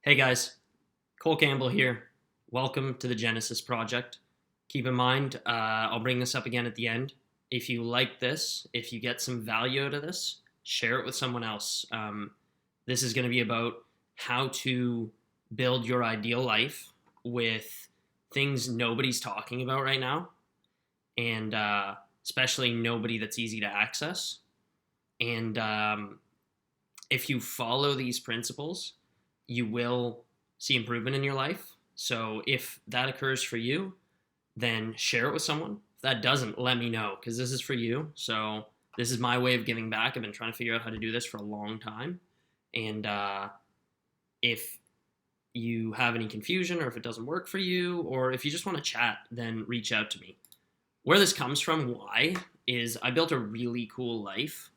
Hey guys, Cole Campbell here. Welcome to the Genesis Project. Keep in mind, I'll bring this up again at the end. If you like this, if you get some value out of this, share it with someone else. This is going to be about how to build your ideal life with things nobody's talking about right now, and especially nobody that's easy to access. And if you follow these principles, you will see improvement in your life. So if that occurs for you, then share it with someone. If that doesn't, let me know, because this is for you. So this is my way of giving back. I've been trying to figure out how to do this for a long time. And if you have any confusion, or if it doesn't work for you, or if you just want to chat, then reach out to me. Where this comes from, why, is I built a really cool life.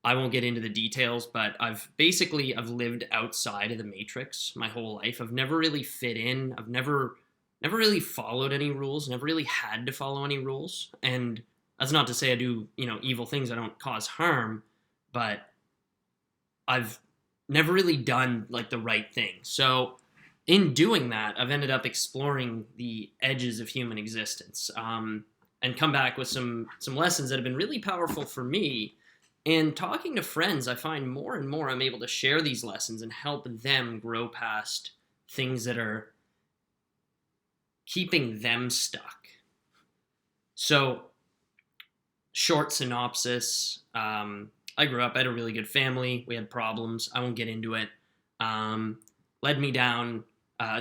I won't get into the details, but I've lived outside of the matrix my whole life. I've never really fit in. I've never really followed any rules, never really had to follow any rules. And that's not to say I do, evil things. I don't cause harm, but I've never really done like the right thing. So in doing that, I've ended up exploring the edges of human existence, and come back with some lessons that have been really powerful for me. And talking to friends, I find more and more I'm able to share these lessons and help them grow past things that are keeping them stuck. So, short synopsis. I grew up, I had a really good family. We had problems. I won't get into it. Led me down.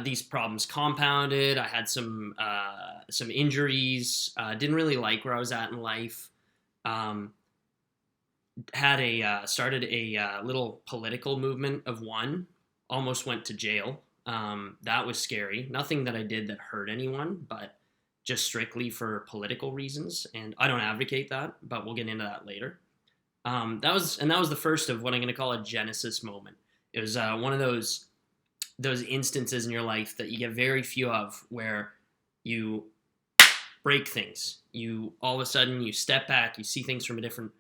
These problems compounded. I had some injuries. Didn't really like where I was at in life. Started a little political movement of one. Almost went to jail. That was scary. Nothing that I did that hurt anyone, but just strictly for political reasons. And I don't advocate that, but we'll get into that later. That was the first of what I'm going to call a Genesis moment. It was one of those instances in your life that you get very few of, where you break things. You all of a sudden you step back, you see things from a different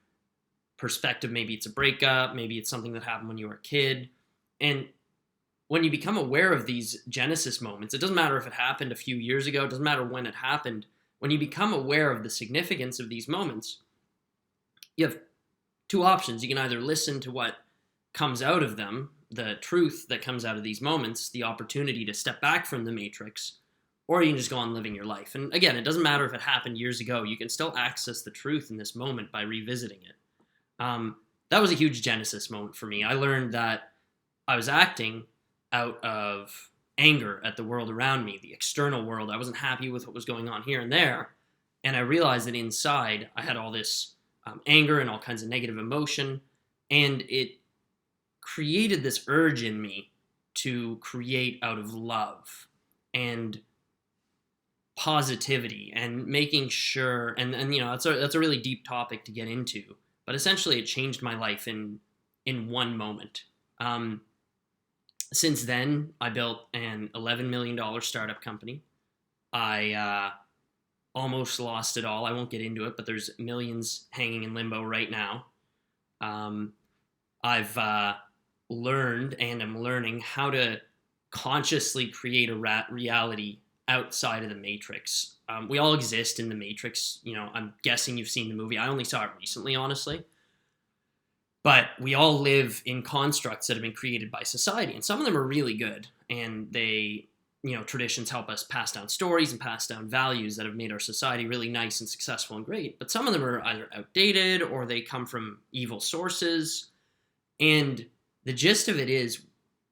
perspective. Maybe it's a breakup, maybe it's something that happened when you were a kid. And when you become aware of these Genesis moments, it doesn't matter if it happened a few years ago, it doesn't matter when it happened. When you become aware of the significance of these moments, you have two options. You can either listen to what comes out of them, the truth that comes out of these moments, the opportunity to step back from the matrix, or you can just go on living your life. And again, it doesn't matter if it happened years ago. You can still access the truth in this moment by revisiting it. That was a huge Genesis moment for me. I learned that I was acting out of anger at the world around me, the external world. I wasn't happy with what was going on here and there. And I realized that inside I had all this anger and all kinds of negative emotion. And it created this urge in me to create out of love and positivity, and making sure, and that's a really deep topic to get into. But essentially, it changed my life in one moment. Since then, I built an $11 million startup company. I almost lost it all. I won't get into it, but there's millions hanging in limbo right now. I've learned and am learning how to consciously create a reality outside of the matrix. We all exist in the matrix. I'm guessing you've seen the movie. I only saw it recently, honestly. But we all live in constructs that have been created by society, and some of them are really good. And they, traditions help us pass down stories and pass down values that have made our society really nice and successful and great. But some of them are either outdated or they come from evil sources. And the gist of it is,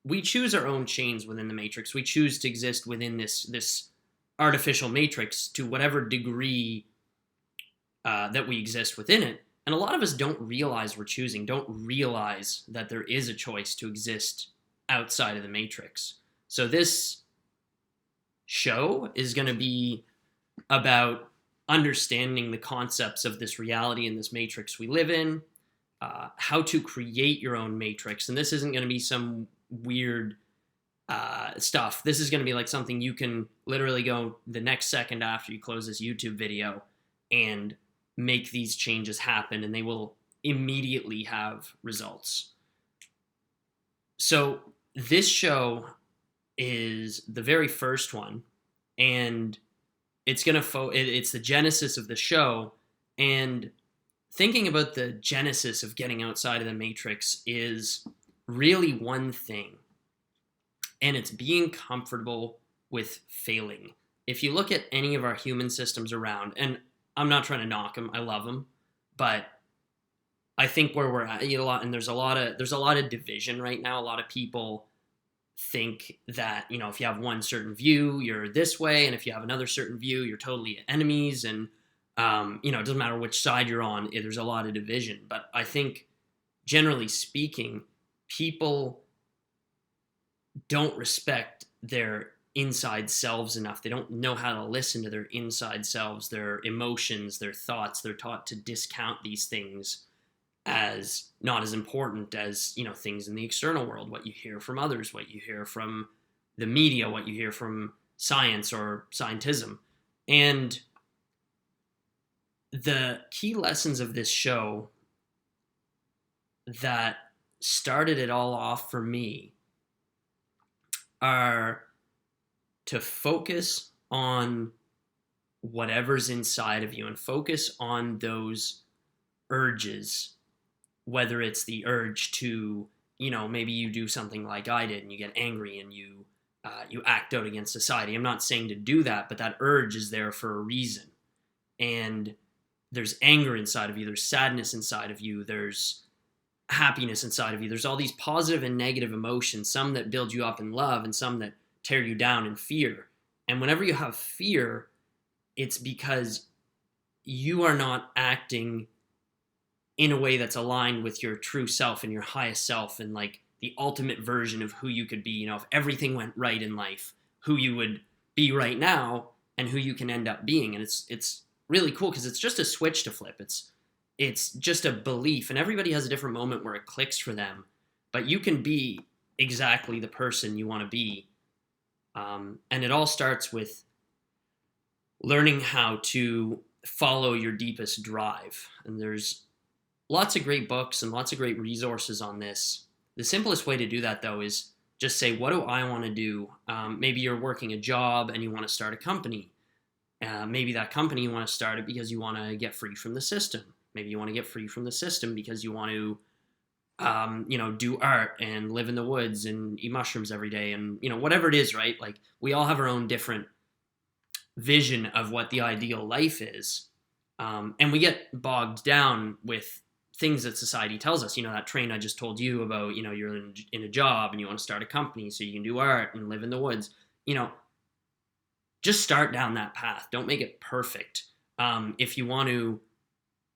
we choose our own chains within the matrix. We choose to exist within this artificial matrix to whatever degree that we exist within it. And a lot of us don't realize we're choosing, don't realize that there is a choice to exist outside of the matrix. So this show is going to be about understanding the concepts of this reality and this matrix we live in, how to create your own matrix. And this isn't going to be some weird stuff. This is going to be like something you can literally go the next second after you close this YouTube video and make these changes happen, and they will immediately have results. So this show is the very first one, and it's gonna it's the genesis of the show. And thinking about the genesis of getting outside of the matrix is really one thing, and it's being comfortable with failing. If you look at any of our human systems around, and I'm not trying to knock them, I love them, but I think where we're at, and there's a lot of division right now. A lot of people think that, if you have one certain view, you're this way, and if you have another certain view, you're totally enemies. And it doesn't matter which side you're on. There's a lot of division. But I think, generally speaking, people don't respect their inside selves enough. They don't know how to listen to their inside selves, their emotions, their thoughts. They're taught to discount these things as not as important as, things in the external world, what you hear from others, what you hear from the media, what you hear from science or scientism. And the key lessons of this show that started it all off for me are to focus on whatever's inside of you and focus on those urges, whether it's the urge to, maybe you do something like I did and you get angry and you act out against society. I'm not saying to do that, but that urge is there for a reason. And there's anger inside of you, there's sadness inside of you, there's happiness inside of you. There's all these positive and negative emotions, some that build you up in love and some that tear you down in fear. And whenever you have fear, it's because you are not acting in a way that's aligned with your true self and your highest self and like the ultimate version of who you could be. If everything went right in life, who you would be right now and who you can end up being. And it's really cool because it's just a switch to flip. It's just a belief, and everybody has a different moment where it clicks for them, but you can be exactly the person you want to be. And it all starts with learning how to follow your deepest drive. And there's lots of great books and lots of great resources on this. The simplest way to do that, though, is just say, what do I want to do? Maybe you're working a job and you want to start a company. Maybe that company you want to start it because you want to get free from the system. Maybe you want to get free from the system because you want to, do art and live in the woods and eat mushrooms every day. And, whatever it is, right? Like, we all have our own different vision of what the ideal life is. And we get bogged down with things that society tells us. That train I just told you about, you're in a job and you want to start a company so you can do art and live in the woods. Just start down that path. Don't make it perfect. If you want to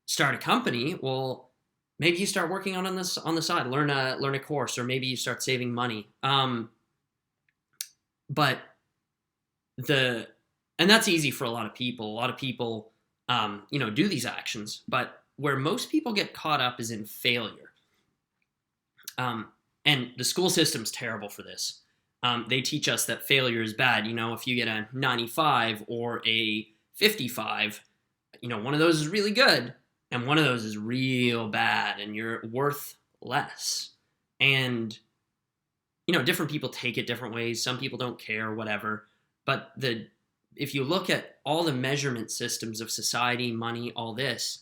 start a company, well, maybe you start working on this on the side, learn a course, or maybe you start saving money. But that's easy for a lot of people. A lot of people, do these actions, but where most people get caught up is in failure. And the school system's terrible for this. They teach us that failure is bad. If you get a 95 or a 55, one of those is really good and one of those is real bad and you're worth less. And, different people take it different ways. Some people don't care, whatever. But if you look at all the measurement systems of society, money, all this,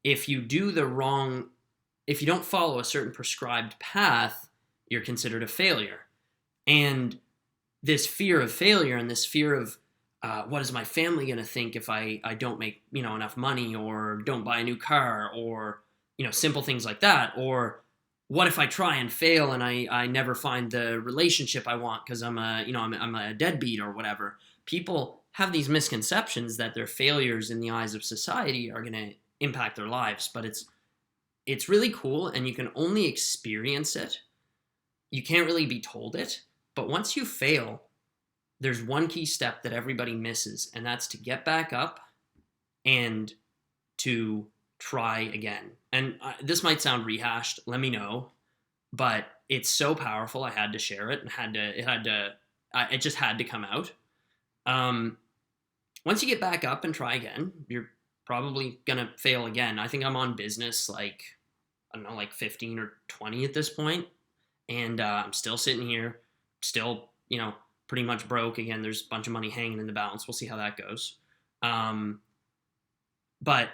if you don't follow a certain prescribed path, you're considered a failure. And this fear of failure and this fear of what is my family going to think if I don't make enough money or don't buy a new car or simple things like that, or what if I try and fail and I never find the relationship I want because I'm a deadbeat or whatever. People have these misconceptions that their failures in the eyes of society are going to impact their lives, but it's really cool and you can only experience it. You can't really be told it. But once you fail, there's one key step that everybody misses, and that's to get back up and to try again. And this might sound rehashed, let me know, but it's so powerful. I had to share it and it just had to come out. Once you get back up and try again, you're probably going to fail again. I think I'm on business like 15 or 20 at this point, and I'm still sitting here still, pretty much broke. Again, there's a bunch of money hanging in the balance. We'll see how that goes. But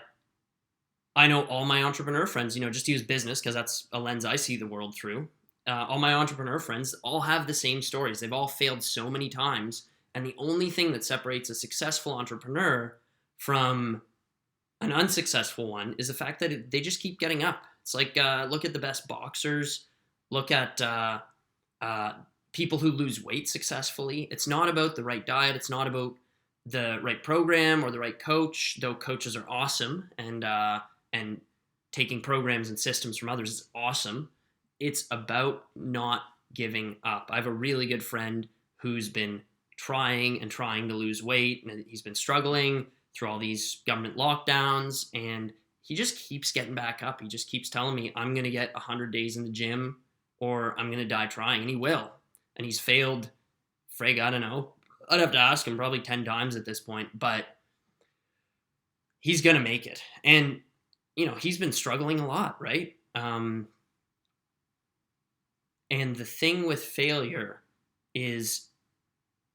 I know all my entrepreneur friends, just to use business because that's a lens I see the world through. All my entrepreneur friends all have the same stories. They've all failed so many times. And the only thing that separates a successful entrepreneur from an unsuccessful one is the fact that they just keep getting up. It's like, look at the best boxers, look at people who lose weight successfully. It's not about the right diet. It's not about the right program or the right coach, though coaches are awesome, and taking programs and systems from others is awesome. It's about not giving up. I have a really good friend who's been trying to lose weight, and he's been struggling through all these government lockdowns, and he just keeps getting back up. He just keeps telling me, I'm going to get 100 days in the gym or I'm going to die trying, and he will. And he's failed, I don't know. I'd have to ask him probably 10 times at this point, but he's going to make it. And, he's been struggling a lot, right? And the thing with failure is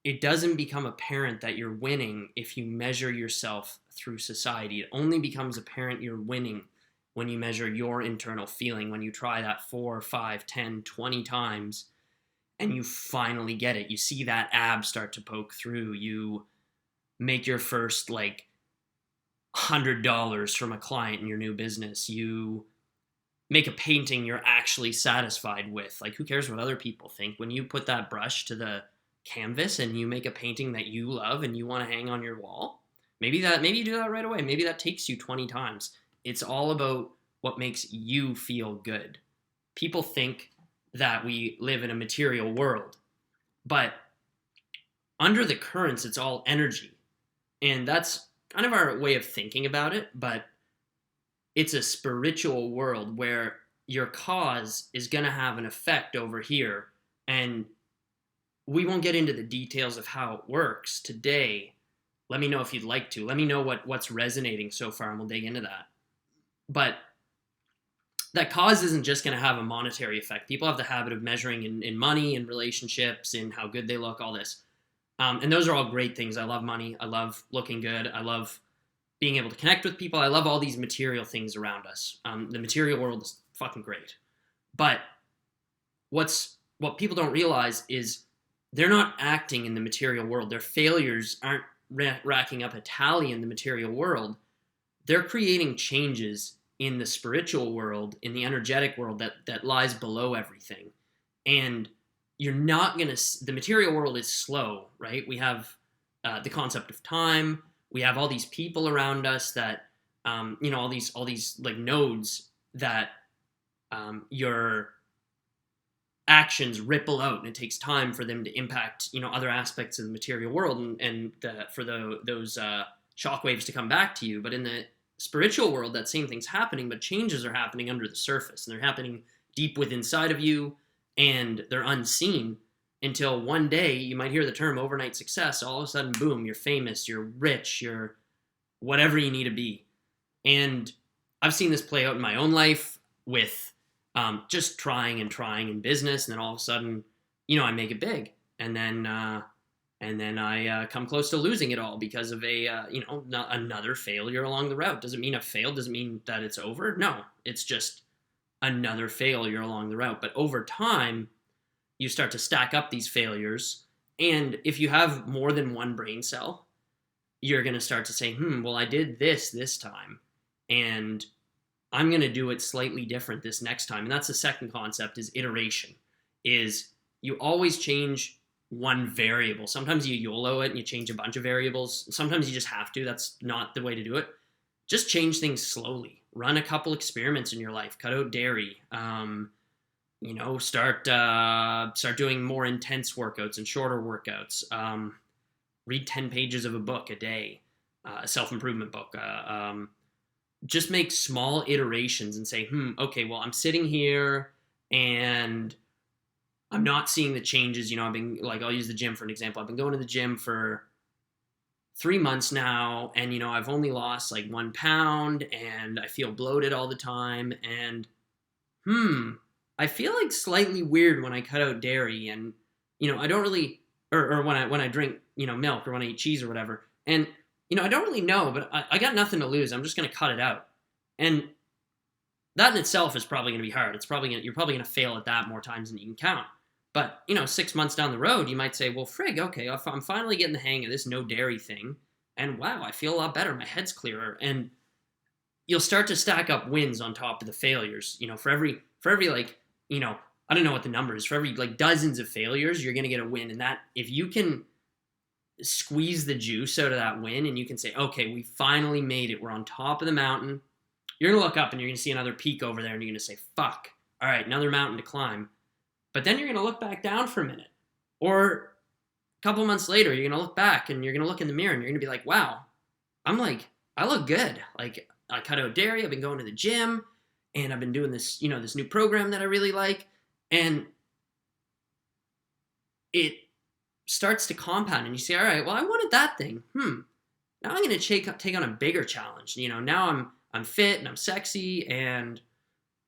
it doesn't become apparent that you're winning if you measure yourself through society. It only becomes apparent you're winning when you measure your internal feeling, when you try that 4, 5, 10, 20 times and you finally get it. You see that ab start to poke through. You make your first $100 from a client in your new business. You make a painting you're actually satisfied with. Who cares what other people think? When you put that brush to the canvas and you make a painting that you love and you want to hang on your wall, maybe you do that right away. Maybe that takes you 20 times. It's all about what makes you feel good. People think that we live in a material world, but under the currents, it's all energy. And that's kind of our way of thinking about it, but it's a spiritual world where your cause is going to have an effect over here. And we won't get into the details of how it works today. Let me know if you'd like to. Let me know what's resonating so far, and we'll dig into that. But that cause isn't just going to have a monetary effect. People have the habit of measuring in money and relationships and how good they look, all this. And those are all great things. I love money. I love looking good. I love being able to connect with people. I love all these material things around us. The material world is fucking great. But what people don't realize is they're not acting in the material world. Their failures aren't racking up a tally in the material world. They're creating changes in the spiritual world, in the energetic world that lies below everything. And you're not going to... The material world is slow, right? We have the concept of time. We have all these people around us that, all these nodes that your actions ripple out, and it takes time for them to impact, other aspects of the material world and for those shockwaves to come back to you. But in the spiritual world, that same thing's happening, but changes are happening under the surface, and they're happening deep within inside of you, and they're unseen until one day you might hear the term overnight success. All of a sudden, boom, you're famous, you're rich, you're whatever you need to be. And I've seen this play out in my own life with just trying in business, and then all of a sudden, I make it big, and then I come close to losing it all because of another failure along the route. Doesn't mean I've failed. Doesn't mean that it's over. No, it's just another failure along the route. But over time, you start to stack up these failures, and if you have more than one brain cell, you're going to start to say, well, I did this time, and I'm going to do it slightly different this next time. And that's the second concept, is iteration. Is you always change one variable. Sometimes you YOLO it and you change a bunch of variables. Sometimes you just have to. That's not the way to do it. Just change things slowly. Run a couple experiments in your life. Cut out dairy. Start doing more intense workouts and shorter workouts. Read 10 pages of a book a day, a self-improvement book. Just make small iterations and say, okay, well, I'm sitting here and I'm not seeing the changes. I've been I'll use the gym for an example. I've been going to the gym for 3 months now, and I've only lost 1 pound, and I feel bloated all the time, and I feel slightly weird when I cut out dairy, and I don't really, or when I drink, milk or when I eat cheese or whatever. And, I don't really know, but I got nothing to lose. I'm just going to cut it out. And that in itself is probably going to be hard. You're probably going to fail at that more times than you can count. But, 6 months down the road, you might say, well, frig, okay, I'm finally getting the hang of this no dairy thing. And wow, I feel a lot better. My head's clearer. And you'll start to stack up wins on top of the failures. For every like, I don't know what the number is. For every like dozens of failures, you're going to get a win. And that, if you can squeeze the juice out of that win and you can say, okay, we finally made it. We're on top of the mountain. You're going to look up and you're going to see another peak over there and you're going to say, fuck, all right, another mountain to climb. But then you're going to look back down for a minute. Or a couple months later, you're going to look back and you're going to look in the mirror and you're going to be like, wow, I look good. Like, I cut out dairy. I've been going to the gym and I've been doing this, this new program that I really like. And it starts to compound and you say, all right, well, I wanted that thing. Now I'm going to take on a bigger challenge. Now I'm fit and I'm sexy and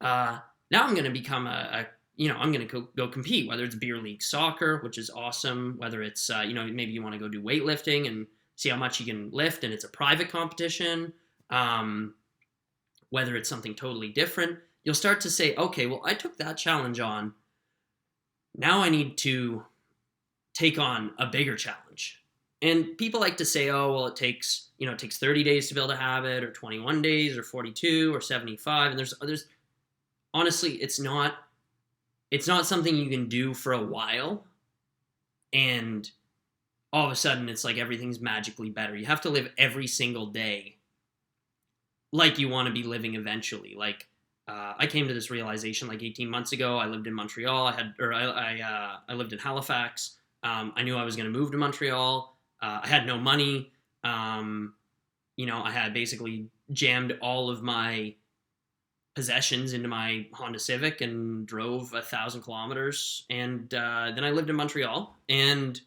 now I'm going to become I'm going to go compete, whether it's beer league soccer, which is awesome, whether it's, maybe you want to go do weightlifting and see how much you can lift and it's a private competition, whether it's something totally different. You'll start to say, okay, well, I took that challenge on. Now I need to take on a bigger challenge. And people like to say, oh, well, it takes 30 days to build a habit, or 21 days, or 42, or 75. And there's honestly, it's not something you can do for a while. And all of a sudden, it's like everything's magically better. You have to live every single day like you want to be living eventually. Like, I came to this realization like 18 months ago. I lived in Montreal. I lived in Halifax. I knew I was going to move to Montreal. I had no money. I had basically jammed all of my possessions into my Honda Civic and drove 1,000 kilometers. And then I lived in Montreal, and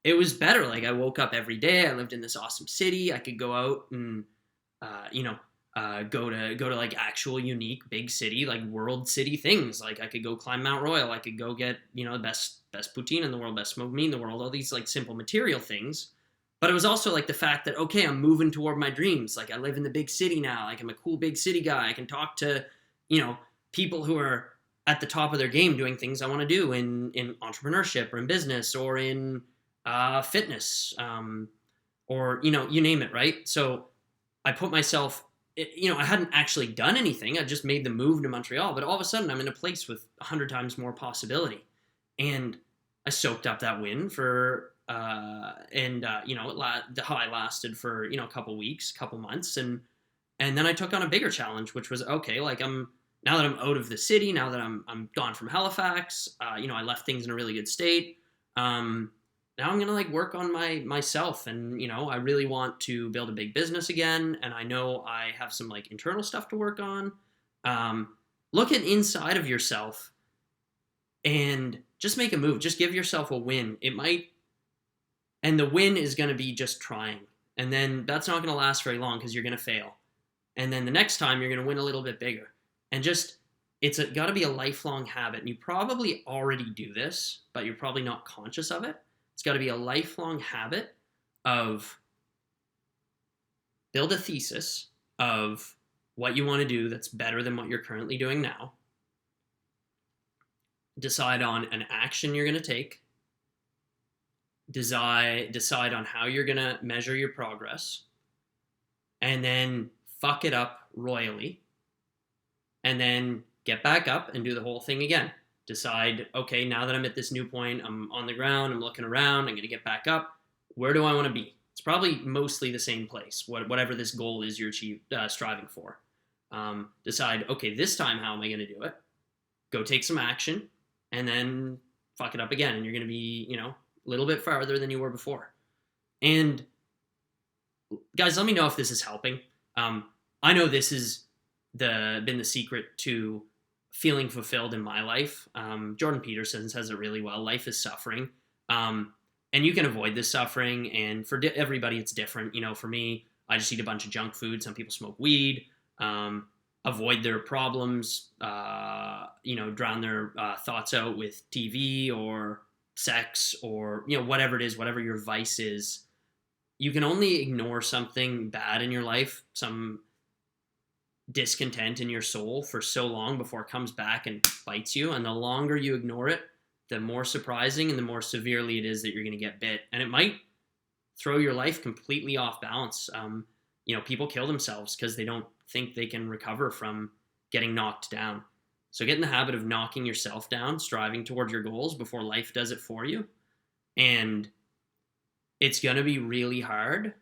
it was better. Like, I woke up every day. I lived in this awesome city. I could go out and, go to like actual unique big city, like world city things. Like, I could go climb Mount Royal. I could go get, the best poutine in the world, best smoked meat in the world, all these like simple material things. But it was also like the fact that, okay, I'm moving toward my dreams. Like, I live in the big city now. Like, I'm a cool big city guy. I can talk to, people who are at the top of their game doing things I want to do in entrepreneurship or in business or in fitness, or, you name it, right? So I put myself, I hadn't actually done anything. I just made the move to Montreal, but all of a sudden I'm in a place with 100 times more possibility. And I soaked up that win for, the high lasted for, a couple weeks, couple months. And then I took on a bigger challenge, which was, okay, like, now that I'm out of the city, now that I'm gone from Halifax, I left things in a really good state. Now I'm going to like work on myself, and, I really want to build a big business again. And I know I have some like internal stuff to work on. Look at inside of yourself and just make a move. Just give yourself a win. And the win is going to be just trying. And then that's not going to last very long because you're going to fail. And then the next time you're going to win a little bit bigger. And it's got to be a lifelong habit. And you probably already do this, but you're probably not conscious of it. It's got to be a lifelong habit of build a thesis of what you want to do that's better than what you're currently doing now. Decide on an action you're going to take. Decide on how you're going to measure your progress. And then fuck it up royally. And then get back up and do the whole thing again. Decide, okay, now that I'm at this new point, I'm on the ground, I'm looking around, I'm going to get back up. Where do I want to be? It's probably mostly the same place, whatever this goal is you're striving for. Decide, okay, this time, how am I going to do it? Go take some action, and then fuck it up again. And you're going to be, a little bit farther than you were before. And guys, let me know if this is helping. I know this has been the secret to feeling fulfilled in my life. Jordan Peterson says it really well. Life is suffering. And you can avoid this suffering. And for everybody, it's different. For me, I just eat a bunch of junk food. Some people smoke weed, avoid their problems, drown their thoughts out with TV or sex, or whatever it is, whatever your vice is, you can only ignore something bad in your life, some discontent in your soul, for so long before it comes back and bites you. And the longer you ignore it, the more surprising and the more severely it is that you're going to get bit. And it might throw your life completely off balance. People kill themselves because they don't think they can recover from getting knocked down. So get in the habit of knocking yourself down, striving towards your goals before life does it for you. And it's going to be really hard,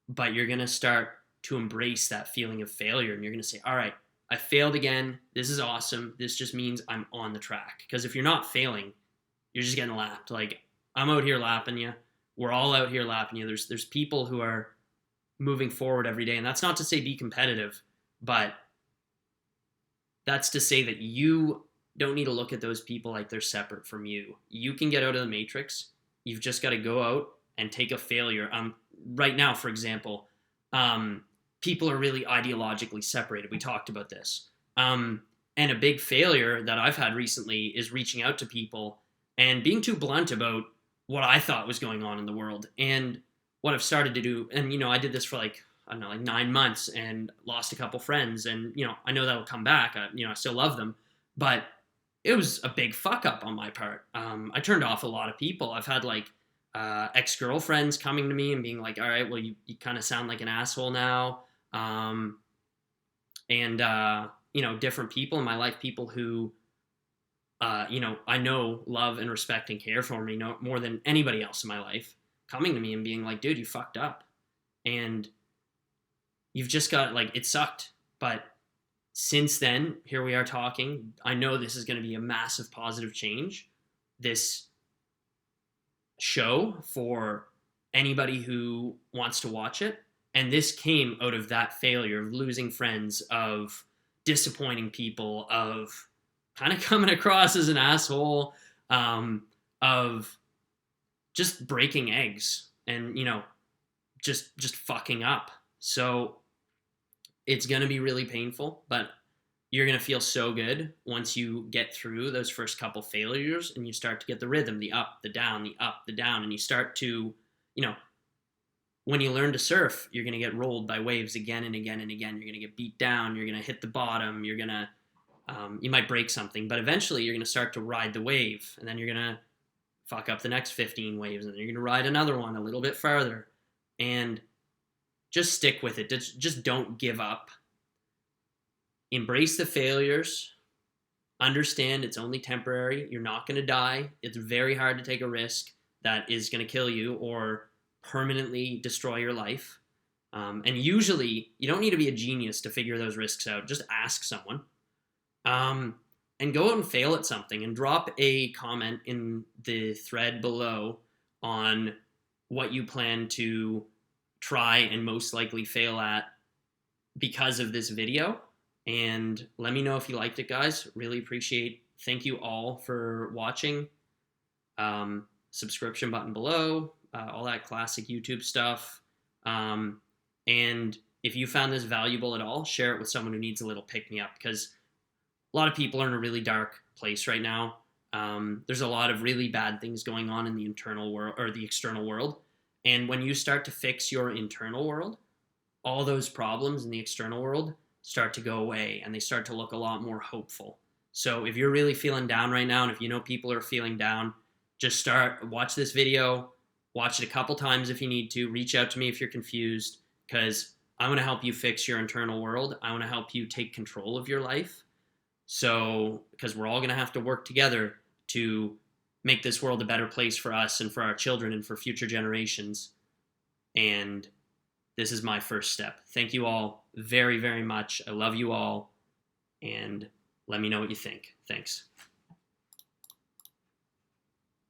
but you're going to start to embrace that feeling of failure. And you're going to say, all right, I failed again. This is awesome. This just means I'm on the track. Because if you're not failing, you're just getting lapped. Like, I'm out here lapping you. We're all out here lapping you. There's people who are moving forward every day. And that's not to say be competitive, but that's to say that you don't need to look at those people like they're separate from you. You can get out of the matrix. You've just got to go out and take a failure. Right now, for example, people are really ideologically separated. We talked about this. And a big failure that I've had recently is reaching out to people and being too blunt about what I thought was going on in the world. And what I've started to do, and I did this for like 9 months and lost a couple friends. And, I know that'll come back. I still love them. But it was a big fuck up on my part. I turned off a lot of people. I've had like ex-girlfriends coming to me and being like, all right, well, you kind of sound like an asshole now. Different people in my life, people who, I know love and respect and care for me more than anybody else in my life, coming to me and being like, dude, you fucked up. And you've just got, like, it sucked. But since then, here we are talking. I know this is going to be a massive positive change. This show for anybody who wants to watch it. And this came out of that failure of losing friends, of disappointing people, of kind of coming across as an asshole, of just breaking eggs and, just fucking up. So it's going to be really painful, but you're going to feel so good once you get through those first couple failures and you start to get the rhythm, the up, the down, the up, the down, and you start to, when you learn to surf, you're going to get rolled by waves again and again and again. You're going to get beat down. You're going to hit the bottom. You're going to, you might break something, but eventually you're going to start to ride the wave, and then you're going to fuck up the next 15 waves, and then you're going to ride another one a little bit farther, and just stick with it. Just don't give up. Embrace the failures. Understand it's only temporary. You're not going to die. It's very hard to take a risk that is going to kill you or permanently destroy your life. And usually, you don't need to be a genius to figure those risks out. Just ask someone. And go out and fail at something, and drop a comment in the thread below on what you plan to try and most likely fail at because of this video. And let me know if you liked it, guys. Really appreciate. Thank you all for watching. Subscription button below, all that classic YouTube stuff. And if you found this valuable at all, share it with someone who needs a little pick-me-up, because a lot of people are in a really dark place right now. There's a lot of really bad things going on in the internal world or the external world. And when you start to fix your internal world, all those problems in the external world start to go away, and they start to look a lot more hopeful. So if you're really feeling down right now, and if you know people are feeling down, just watch this video, watch it a couple times if you need to, reach out to me if you're confused, because I want to help you fix your internal world. I want to help you take control of your life. So, because we're all going to have to work together to make this world a better place for us and for our children and for future generations. And this is my first step. Thank you all very, very much. I love you all. And let me know what you think. Thanks.